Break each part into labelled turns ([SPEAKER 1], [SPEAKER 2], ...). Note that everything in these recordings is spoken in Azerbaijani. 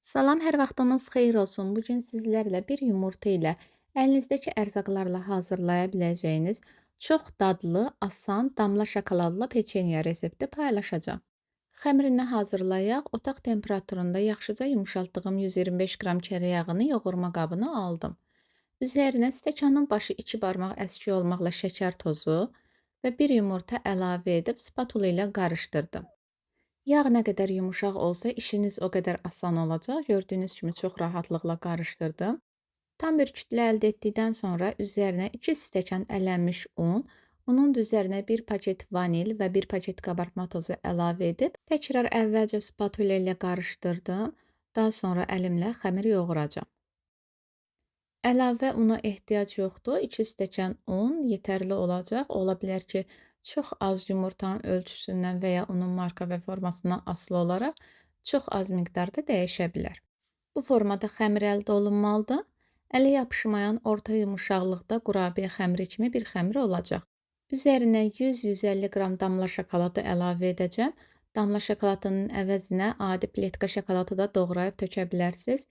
[SPEAKER 1] Salam, hər vaxtınız xeyir olsun. Bu gün sizlərlə bir yumurta ilə əlinizdəki ərzaqlarla hazırlaya biləcəyiniz çox dadlı, asan, damla şokoladlı peçenya resepti paylaşacağam. Xəmirini hazırlayaq. Otaq temperaturunda yaxşıca yumşaltdığım 125 qram çörək yağını yoğurma qabına aldım. Üzərinə stəkanın başı 2 barmaq əski olmaqla şəkər tozu və bir yumurta əlavə edib spatula ilə qarışdırdım. Yağ nə qədər yumuşaq olsa, işiniz o qədər asan olacaq. Gördüyünüz kimi çox rahatlıqla qarışdırdım. Tam bir kütlə əldə etdikdən sonra üzərinə 2 stəkan ələnmiş un, unun da üzərinə 1 paket vanil və 1 paket qabartma tozu əlavə edib, təkrar əvvəlcə spatula ilə qarışdırdım. Daha sonra əlimlə xəmir yoğuracağam. Əlavə una ehtiyac yoxdur. 2 stəkan un yetərli olacaq. Ola bilər ki, çox az yumurtanın ölçüsündən və ya unun marka və formasından asılı olaraq çox az miqdarda dəyişə bilər. Bu formada xəmir əldə olunmalıdır. Ələ yapışmayan orta yumuşaqlıqda qurabiyə xəmiri kimi bir xəmir olacaq. Üzərinə 100-150 qram damla şokoladı əlavə edəcəm. Damla şokoladının əvəzinə adi pletka şokoladı da doğrayıb tökə bilərsiniz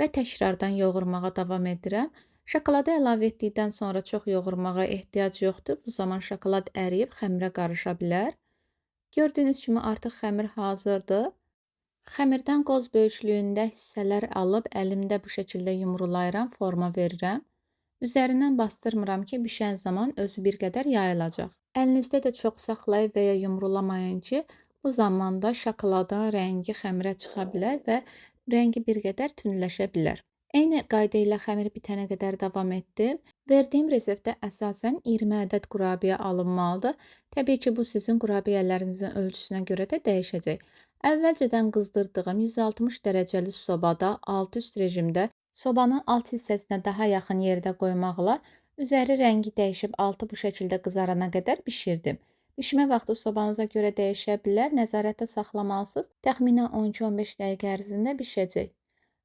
[SPEAKER 1] və təkrardan yoğurmağa davam edirəm. Şokoladı əlavə etdikdən sonra çox yoğurmağa ehtiyac yoxdur. Bu zaman şokolad əriyib xəmirə qarışa bilər. Gördüyünüz kimi artıq xəmir hazırdır. Xəmirdən qoz böyüklüyündə hissələr alıb əlimdə bu şəkildə yumrulayıram, forma verirəm. Üzərindən bastırmıram ki, bişən zaman özü bir qədər yayılacaq. Əlinizdə də çox saxlayıb və ya yumrulamayın ki, bu zamanda şokoladın rəngi xəmirə çıxa bilər və rəngi bir qədər tündləşə bilər. Eyni qayda ilə xəmir bitənə qədər davam etdim. Verdiyim reseptə əsasən 20 ədəd qurabiyə alınmalıdır. Təbii ki, bu sizin qurabiyələrinizin ölçüsünə görə də dəyişəcək. Əvvəlcədən qızdırdığım 160 dərəcəli sobada alt-üst rejimdə sobanın alt hissəsinə daha yaxın yerdə qoymaqla üzəri rəngi dəyişib altı bu şəkildə qızarana qədər bişirdim. Bişmə vaxtı sobanıza görə dəyişə bilər, nəzarətdə saxlamalısınız. Təxminən 12-15 dəqiqə ərzində bişəcək.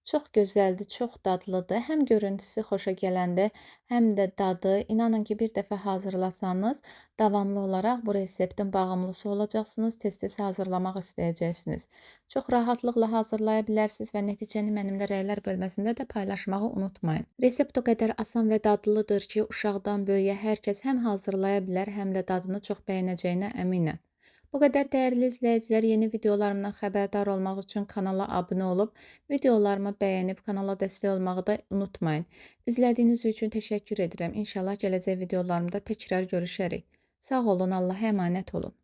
[SPEAKER 1] Çox gözəldir, çox dadlıdır. Həm görüntüsü xoşa gələndir, həm də dadı. İnanın ki, bir dəfə hazırlasanız, davamlı olaraq bu reseptin bağımlısı olacaqsınız, tez-tez hazırlamaq istəyəcəksiniz. Çox rahatlıqla hazırlaya bilərsiniz və nəticəni mənimlə rəylər bölməsində də paylaşmağı unutmayın. Resept o qədər asan və dadlıdır ki, uşaqdan böyüyə hər kəs həm hazırlaya bilər, həm də dadını çox bəyənəcəyinə əminəm. Bu qədər dəyərli izləyicilər, yeni videolarımdan xəbərdar olmaq üçün kanala abunə olub, videolarımı bəyənib kanala dəstək olmağı da unutmayın. İzlədiyiniz üçün təşəkkür edirəm. İnşallah gələcək videolarımda təkrar görüşərik. Sağ olun, Allaha əmanət olun.